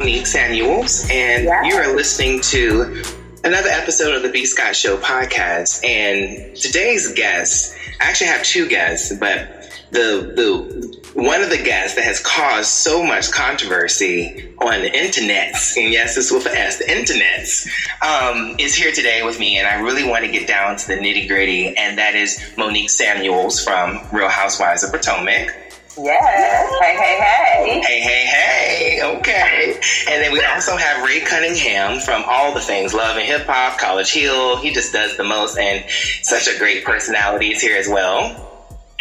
Monique Samuels, and you are listening to another episode of the BScott Show podcast. And today's guest, I actually have two guests, but the one of the guests that has caused so much controversy on the internets, and yes, this with an S, the internets, is here today with me, and I really want to get down to the nitty gritty, and that is Monique Samuels from Real Housewives of Potomac. Yes. Hey. Okay. And then we also have Ray Cunningham from all the things, Love and Hip Hop, College Hill. He just does the most, and such a great personality is here as well.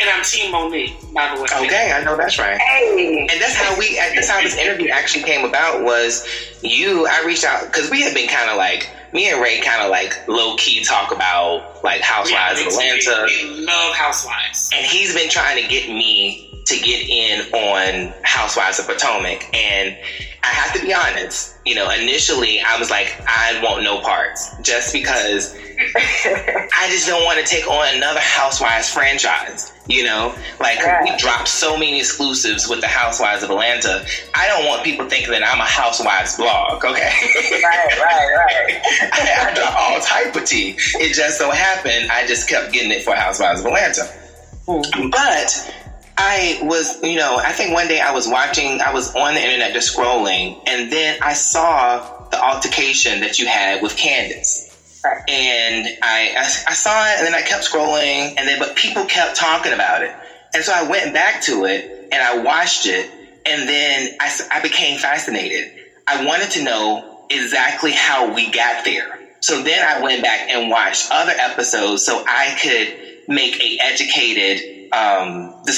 And I'm Team Monique, by the way. Okay, I know that's right. Hey. And that's how this interview actually came about. Was I reached out because we had been kind of like, me and Ray kind of like low key talk about like Housewives of Atlanta. We love Housewives. And he's been trying to get me to get in on Housewives of Potomac. And I have to be honest, initially I was like, I want no parts, just because I just don't want to take on another Housewives franchise. We dropped so many exclusives with the Housewives of Atlanta. I don't want people thinking that I'm a Housewives blog, okay? Right. I drop all type of tea. It just so happened I just kept getting it for Housewives of Atlanta. But I was, I think one day I was on the internet just scrolling, and then I saw the altercation that you had with Candace. Right. And I saw it, and then I kept scrolling, but people kept talking about it. And so I went back to it, and I watched it, and then I became fascinated. I wanted to know exactly how we got there. So then I went back and watched other episodes so I could make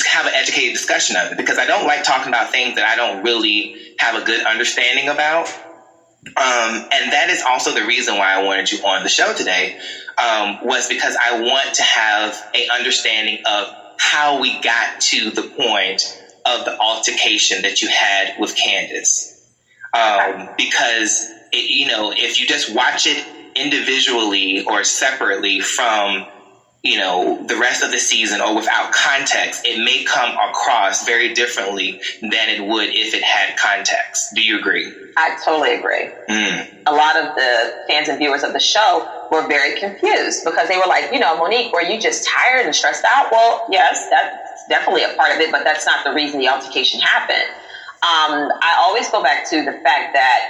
have an educated discussion of it, because I don't like talking about things that I don't really have a good understanding about. And that is also the reason why I wanted you on the show today, was because I want to have a understanding of how we got to the point of the altercation that you had with Candace. Because, if you just watch it individually or separately from the rest of the season or without context, it may come across very differently than it would if it had context. Do you agree? I totally agree. A lot of the fans and viewers of the show were very confused because they were like, Monique, were you just tired and stressed out? Well, yes, that's definitely a part of it, but that's not the reason the altercation happened. I always go back to the fact that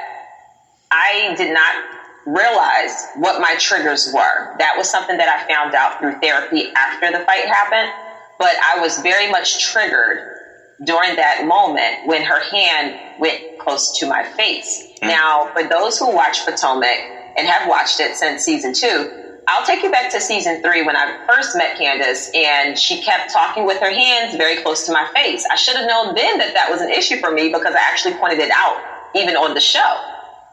I did not realize what my triggers were. That was something that I found out through therapy after the fight happened, but I was very much triggered during that moment when her hand went close to my face. Now, for those who watch Potomac and have watched it since season 2, I'll take you back to season 3 when I first met Candace, and she kept talking with her hands very close to my face. I should have known then that was an issue for me because I actually pointed it out even on the show.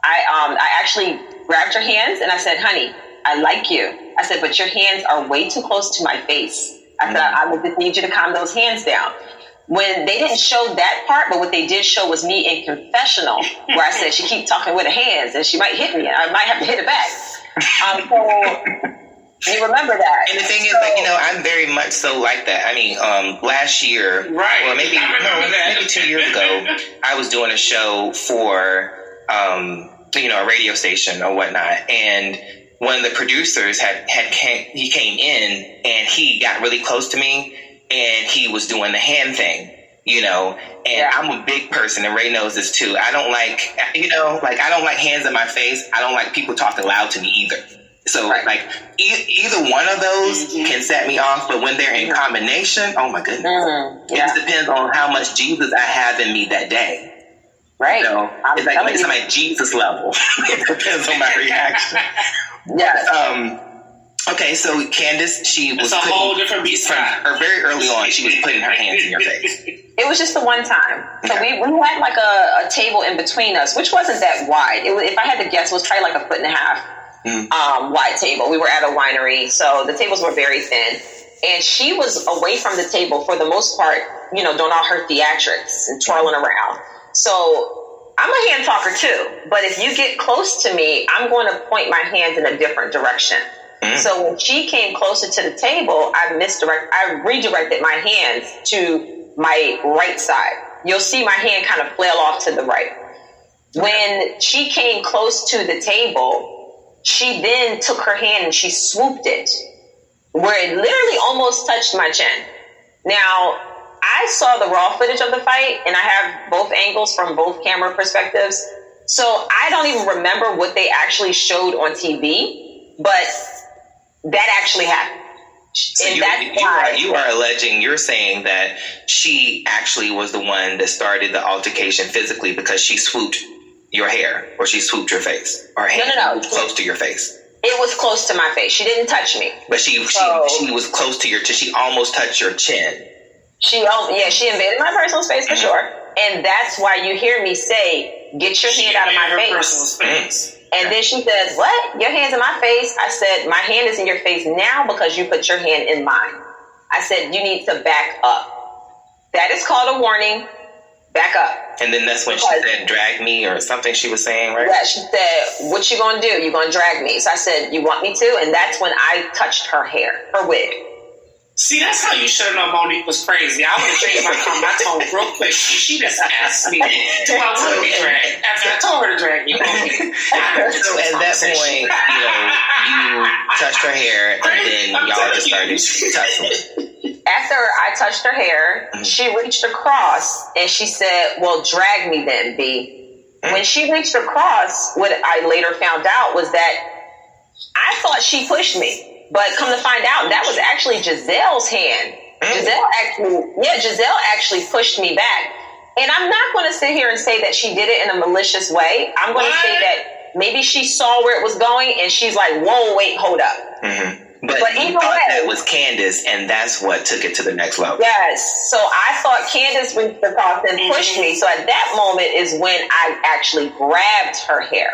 I actually grabbed her hands and I said, honey, I like you. I said, but your hands are way too close to my face. I said, I would just need you to calm those hands down. When they didn't show that part, but what they did show was me in confessional, where I said, she keep talking with her hands and she might hit me. I might have to hit her back. So you remember that. And the thing is, I'm very much so like that. I mean, last year, or maybe 2 years ago, I was doing a show for a radio station or whatnot, and one of the producers he came in and he got really close to me and he was doing the hand thing, and I'm a big person, and Ray knows this too. I don't like, I don't like hands in my face. I don't like people talking loud to me either. So either one of those can set me off, but when they're in combination, oh my goodness, it just depends on how much Jesus I have in me that day. Right. It's like Jesus level. It depends on my reaction. Yes. Okay, so Candace, it's a whole different beast. Very early on, she was putting her hands in your face. It was just the one time. So we had like a table in between us, which wasn't that wide. If I had to guess, it was probably like 1.5 foot wide table. We were at a winery, so the tables were very thin. And she was away from the table for the most part, doing all her theatrics and twirling around. So I'm a hand talker too, but if you get close to me, I'm going to point my hands in a different direction. So when she came closer to the table, I redirected my hands to my right side. You'll see my hand kind of flail off to the right. When she came close to the table, she then took her hand and she swooped it, where it literally almost touched my chin. Now, I saw the raw footage of the fight, and I have both angles from both camera perspectives. So I don't even remember what they actually showed on TV, but that actually happened. So you are alleging, you're saying that she actually was the one that started the altercation physically because she swooped your hair, or she swooped your face, or her hand was close to your face. It was close to my face. She didn't touch me. But she was close to your chin. She almost touched your chin. She invaded my personal space for sure. And that's why you hear me say, get your hand out of my face. And then she says, what? Your hand's in my face? I said, my hand is in your face now because you put your hand in mine. I said, you need to back up. That is called a warning. Back up. And then that's when she said, drag me, or something she was saying, right? Yeah, she said, what you gonna do? You gonna drag me? So I said, you want me to? And that's when I touched her hair, her wig. See, that's how you should have known Monique was crazy. I would have changed my tone real quick. She just asked me, do I want to be dragged? After I told her to drag me. So at that point, you touched her hair, and then y'all just started tussling. After I touched her hair, she reached across and she said, well, drag me then, B. When she reached across, what I later found out was that I thought she pushed me. But come to find out, that was actually Giselle's hand. Giselle actually pushed me back. And I'm not going to sit here and say that she did it in a malicious way. I'm going to say that maybe she saw where it was going and she's like, whoa, wait, hold up. Mm-hmm. But you thought that was Candace, and that's what took it to the next level. Yes. So I thought Candace reached across and pushed me. So at that moment is when I actually grabbed her hair.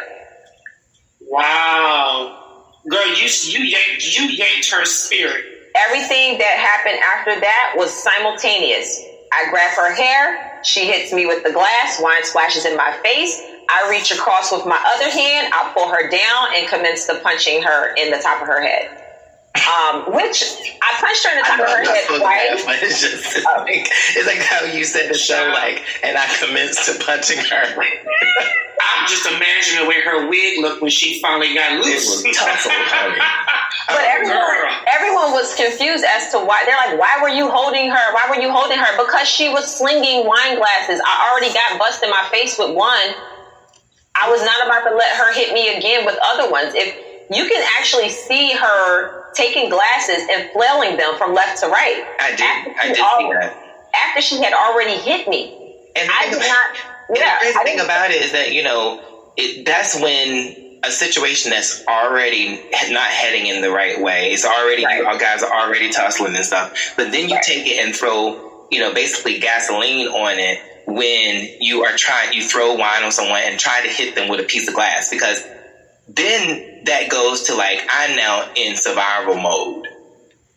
Wow. Girl, you yanked her spirit. Everything that happened after that was simultaneous. I grab her hair. She hits me with the glass. Wine splashes in my face. I reach across with my other hand. I pull her down and commence to punching her in the top of her head. Which I punched her in the top of her head twice. But it's just it's like how you said the show, and I commenced to punching her. I'm just imagining the way her wig looked when she finally got loose. It was tousled, honey. But everyone was confused as to why. They're like, why were you holding her? Why were you holding her? Because she was slinging wine glasses. I already got busted in my face with one. I was not about to let her hit me again with other ones. If you can actually see her taking glasses and flailing them from left to right. I did see that. After she had already hit me. And I did not. Yeah, the crazy thing about it is that, that's when a situation that's already not heading in the right way, it's already, you guys are already tussling and stuff, but then you take it and throw, basically gasoline on it when you throw wine on someone and try to hit them with a piece of glass, because then that goes to I'm now in survival mode.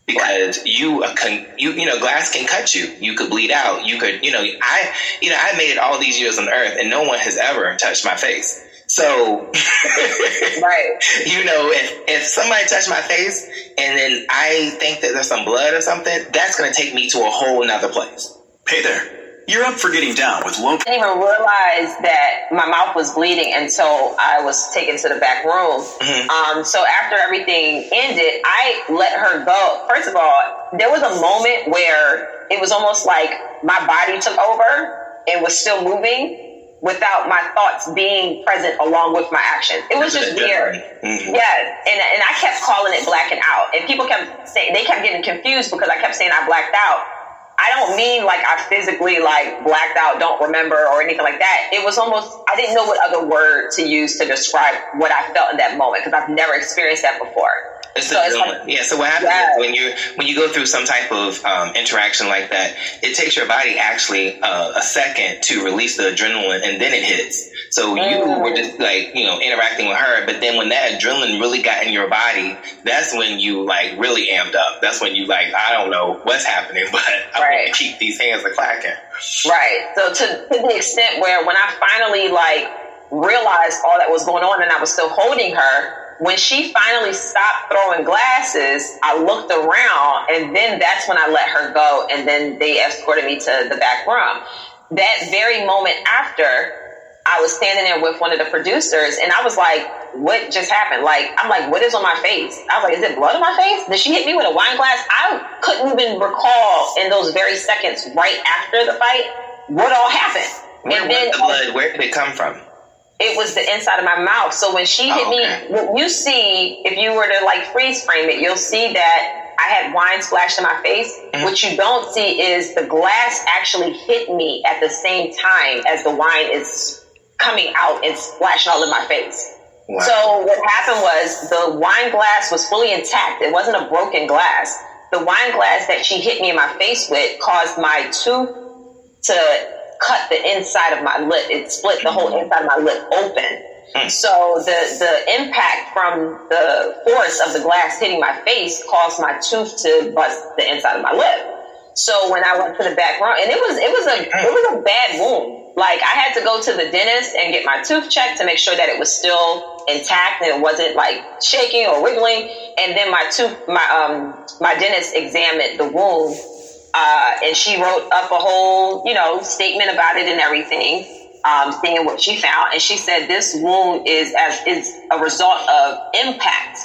Because glass can cut you. You could bleed out. You could, I made it all these years on Earth, and no one has ever touched my face. So, if somebody touched my face, and then I think that there's some blood or something, that's going to take me to a whole nother place. Hey there. You're up for getting down with low. I didn't even realize that my mouth was bleeding until I was taken to the back room. Mm-hmm. So after everything ended, I let her go. First of all, there was a moment where it was almost like my body took over and was still moving without my thoughts being present along with my actions. It was just weird. Mm-hmm. Yeah. And I kept calling it blacking out. And people kept saying, they kept getting confused because I kept saying I blacked out. I don't mean I physically blacked out, don't remember or anything like that. It was almost, I didn't know what other word to use to describe what I felt in that moment because I've never experienced that before. It's adrenaline. So what happens is when you go through some type of interaction like that, it takes your body actually a second to release the adrenaline, and then it hits. So you were just interacting with her, but then when that adrenaline really got in your body, that's when you really amped up. That's when you I don't know what's happening, but I want to keep these hands clacking. Right. So to the extent where when I finally realized all that was going on and I was still holding her, when she finally stopped throwing glasses, I looked around, and then that's when I let her go, and then they escorted me to the back room. That very moment after, I was standing there with one of the producers, and I was like, what just happened? Like, I'm like, what is on my face? I was like, is it blood on my face? Did she hit me with a wine glass? I couldn't even recall in those very seconds right after the fight what all happened. Where did it come from? It was the inside of my mouth. So when she hit me, what you see, if you were to like freeze frame it, you'll see that I had wine splashed in my face. Mm-hmm. What you don't see is the glass actually hit me at the same time as the wine is coming out and splashing all in my face. Wow. So what happened was the wine glass was fully intact. It wasn't a broken glass. The wine glass that she hit me in my face with caused my tooth to cut the inside of my lip. It split the whole inside of my lip open. So the impact from the force of the glass hitting my face caused my tooth to bust the inside of my lip. So when I went to the back room, and it was a bad wound. Like, I had to go to the dentist and get my tooth checked to make sure that it was still intact and it wasn't like shaking or wiggling. And then my dentist examined the wound, and she wrote up a whole, statement about it and everything, seeing what she found. And she said this wound is a result of impact,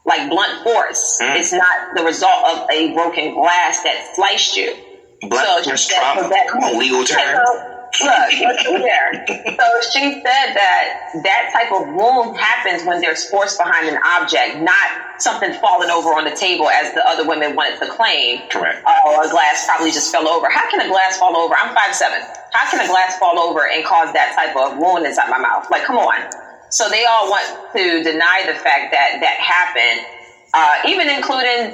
like blunt force. It's not the result of a broken glass that sliced you. Blunt force trauma, legal term. Look there. So she said that type of wound happens when there's force behind an object, not something falling over on the table as the other women wanted to claim. Correct. Or a glass probably just fell over. How can a glass fall over? I'm 5'7". How can a glass fall over and cause that type of wound inside my mouth? Like, come on. So they all want to deny the fact that happened, even including,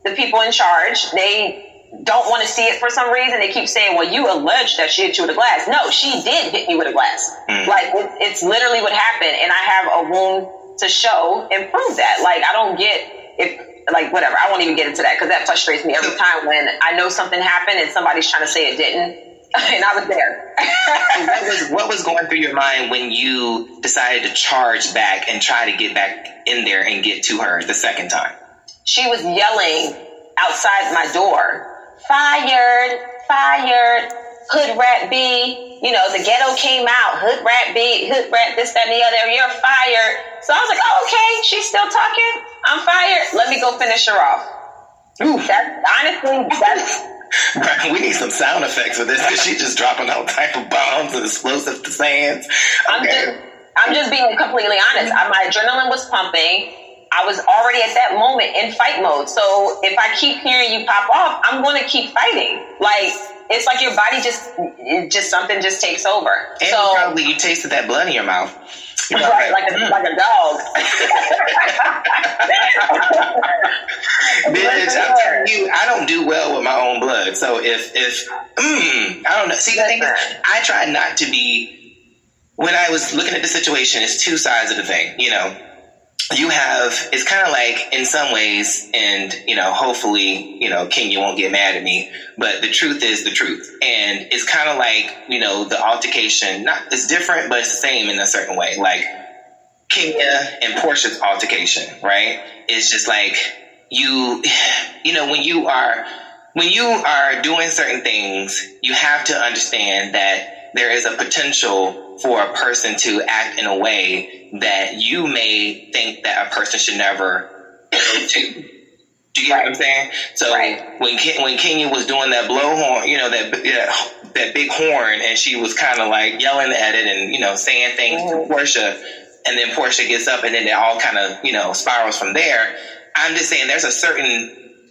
the people in charge. They don't want to see it for some reason. They keep saying, well, you alleged that she hit you with a glass. No, she did hit me with a glass. Like, it's literally what happened. And I have a wound to show and prove that. Like, I don't get whatever. I won't even get into that because that frustrates me every time when I know something happened and somebody's trying to say it didn't. And I was there. What was going through your mind when you decided to charge back and try to get back in there and get to her the second time? She was yelling outside my door, fired, hood rat B, the ghetto came out, hood rat B, hood rat this, that, and the other, you're fired. So I was like, oh, okay, she's still talking, I'm fired, let me go finish her off. Ooh. We need some sound effects for this because she's just dropping all type of bombs and explosive sayings. Okay. I'm just being completely honest. My adrenaline was pumping. I was already at that moment in fight mode. So if I keep hearing you pop off, I'm going to keep fighting. Like, it's like your body just something just takes over. And so probably you tasted that blood in your mouth. Right, like a dog. Bitch, I'm telling you, I don't do well with my own blood. So if I don't know. See, the thing is, I try not to be, when I was looking at the situation, it's two sides of the thing, it's kind of like in some ways, and, hopefully, Kenya won't get mad at me, but the truth is the truth. And it's kind of like, the altercation, it's different, but it's the same in a certain way. Like Kenya and Portia's altercation, right? It's just like when you are doing certain things, you have to understand that there is a potential for a person to act in a way that you may think that a person should never do. Do you get what I'm saying? So when Kenya was doing that blowhorn, that big horn, and she was kind of like yelling at it and, saying things to Portia, and then Portia gets up and then it all kind of, spirals from there. I'm just saying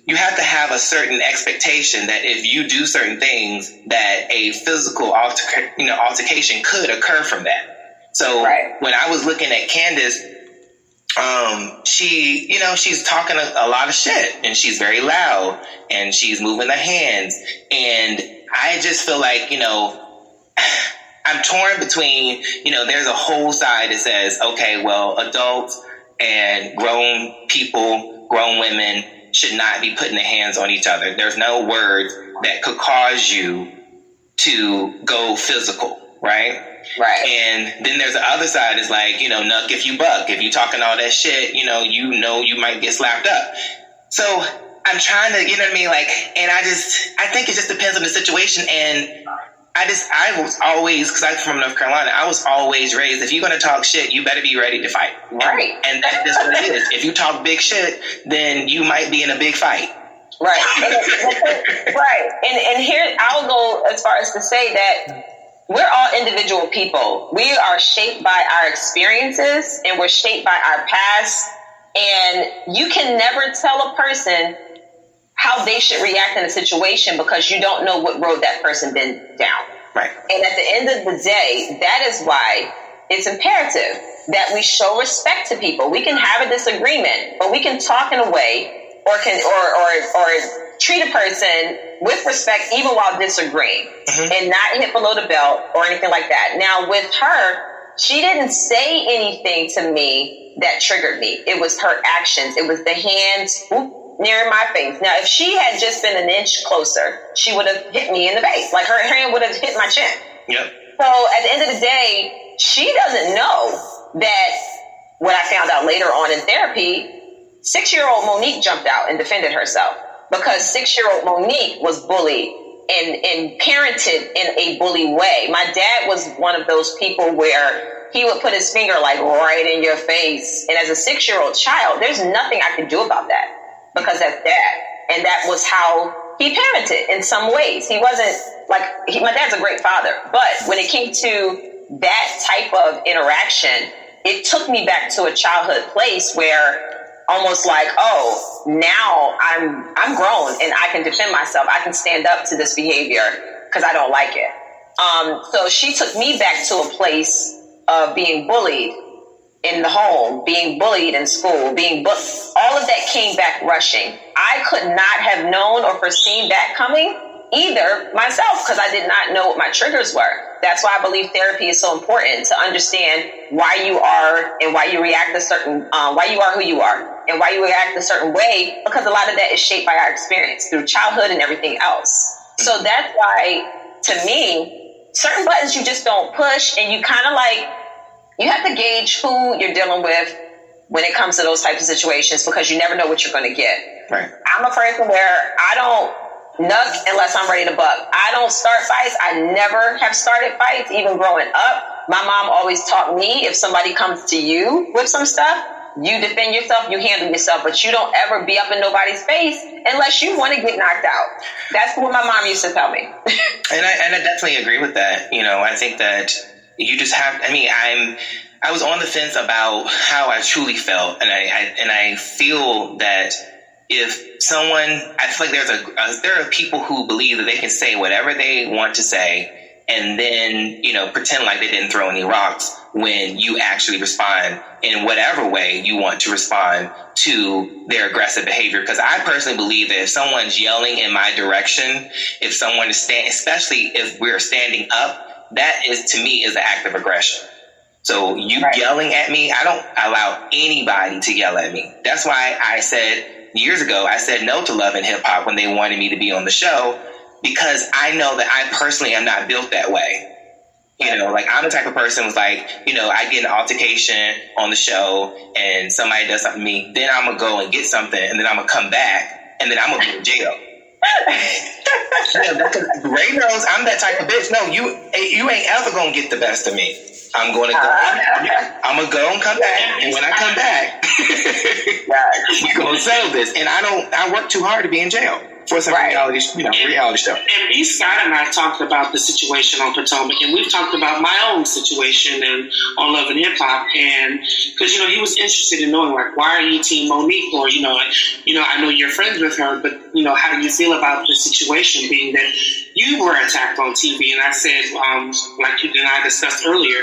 you have to have a certain expectation that if you do certain things, that a physical altercation could occur from that. So when I was looking at Candace, she's talking a lot of shit, and she's very loud, and she's moving her hands, and I just feel like, I'm torn between, there's a whole side that says, okay, well, adults and grown people, grown women should not be putting their hands on each other. There's no words that could cause you to go physical, right? Right. And then there's the other side is like, nuck if you buck. If you talking all that shit, you might get slapped up. So I'm trying to, Like, and I think it just depends on the situation. And I was always, because I'm from North Carolina, I was always raised, if you're going to talk shit, you better be ready to fight. Right. And that's just what it is. If you talk big shit, then you might be in a big fight. Right. Right. And here, I'll go as far as to say that we're all individual people. We are shaped by our experiences, and we're shaped by our past. And you can never tell a person how they should react in a situation because you don't know what road that person been down. Right. And at the end of the day, that is why it's imperative that we show respect to people. We can have a disagreement, but we can talk in a way or treat a person with respect even while disagreeing, and not hit below the belt or anything like that. Now with her, she didn't say anything to me that triggered me. It was her actions. It was the hands near my face. Now, if she had just been an inch closer, she would have hit me in the face. Like her hand would have hit my chin. Yep. So at the end of the day, she doesn't know that what I found out later on in therapy, 6-year-old Monique jumped out and defended herself because 6-year-old Monique was bullied and parented in a bully way. My dad was one of those people where he would put his finger like right in your face. And as a 6-year-old child, there's nothing I could do about that because that's dad. And that was how he parented in some ways. He wasn't like, my dad's a great father, but when it came to that type of interaction, it took me back to a childhood place where almost like, oh, now I'm grown and I can defend myself. I can stand up to this behavior because I don't like it. So she took me back to a place of being bullied in the home, being bullied in school, all of that came back rushing. I could not have known or foreseen that coming either myself because I did not know what my triggers were. That's why I believe therapy is so important, to understand why you are and why you react why you are who you are and why you react a certain way, because a lot of that is shaped by our experience through childhood and everything else. So that's why, to me, certain buttons you just don't push, and you kind of like, you have to gauge who you're dealing with when it comes to those types of situations, because you never know what you're going to get. Right. I'm a person where I don't nuck unless I'm ready to buck. I don't start fights. I never have started fights, even growing up. My mom always taught me, if somebody comes to you with some stuff, you defend yourself, you handle yourself, but you don't ever be up in nobody's face unless you want to get knocked out. That's what my mom used to tell me. And I definitely agree with that. You know, I think that you just have, I was on the fence about how I truly felt. And I feel that if someone, I feel like there are people who believe that they can say whatever they want to say and then, you know, pretend like they didn't throw any rocks when you actually respond in whatever way you want to respond to their aggressive behavior. Because I personally believe that if someone's yelling in my direction, if someone is especially if we're standing up, that is, to me, is an act of aggression. So you yelling at me, I don't allow anybody to yell at me. That's why I said years ago, I said no to Love and Hip Hop when they wanted me to be on the show, because I know that I personally am not built that way. You know, like I'm the type of person who's like, you know, I get an altercation on the show and somebody does something to me, then I'm going to go and get something and then I'm going to come back and then I'm going to be in jail. Ray knows I'm that type of bitch. No, you ain't ever going to get the best of me. I'm going to go and come back. And when I come back, we're going to settle this. And I work too hard to be in jail for some reality stuff. And BScott and I talked about the situation on Potomac, and we've talked about my own situation and on Love and Hip Hop, and because he was interested in knowing, like, why are you Team Monique, or I know you're friends with her, but how do you feel about the situation, being that you were attacked on TV? And I said, like you and I discussed earlier,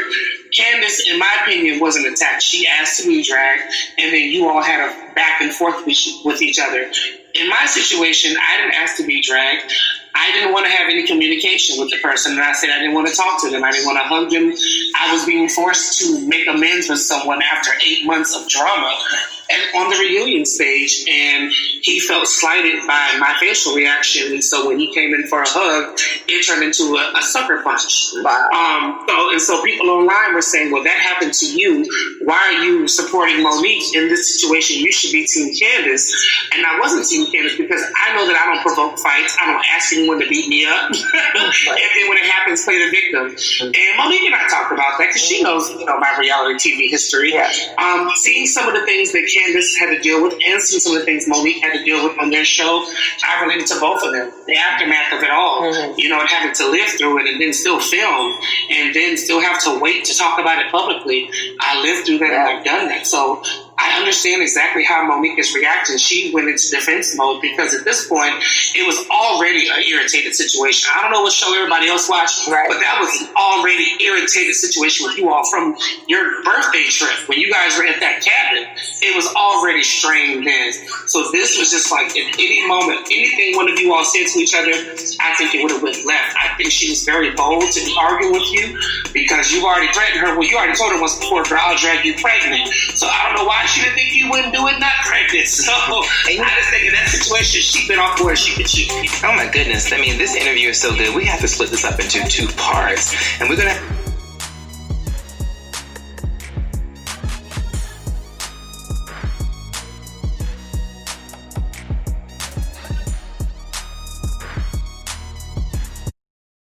Candace, in my opinion, wasn't attacked. She asked to be dragged, and then you all had a back and forth with each other. In my situation, I didn't ask to be dragged. I didn't want to have any communication with the person, and I said I didn't want to talk to them. I didn't want to hug them. I was being forced to make amends with someone after 8 months of drama, on the reunion stage, and he felt slighted by my facial reaction. And so when he came in for a hug, it turned into a sucker punch. Wow. So people online were saying, well, that happened to you. Why are you supporting Monique in this situation? You should be Team Candace. And I wasn't Team Candace because I know that I don't provoke fights. I don't ask anyone to beat me up. And then when it happens, play the victim. And Monique and I talked about that because she knows, my reality TV history. Yes. Seeing some of the things that Candace had to deal with and seeing some of the things Monique had to deal with on their show, I related to both of them. The aftermath of it all, and having to live through it and then still film and then still have to wait to talk about it publicly. I lived through that and I've done that. So I understand exactly how Monique is reacting. She went into defense mode because at this point, it was already an irritated situation. I don't know what show everybody else watched, but that was an already irritated situation with you all from your birthday trip. When you guys were at that cabin, it was already strained then. So this was just like at any moment, anything one of you all said to each other, I think it would have went left. I think she was very bold to be arguing with you because you already threatened her. Well, you already told her once before, girl, I'll drag you pregnant. So I don't know why she didn't think you wouldn't do it not pregnant. So I just think in that situation, she bit off where she could cheat. Oh my goodness. I mean, this interview is so good. We have to split this up into 2 parts. And we're going to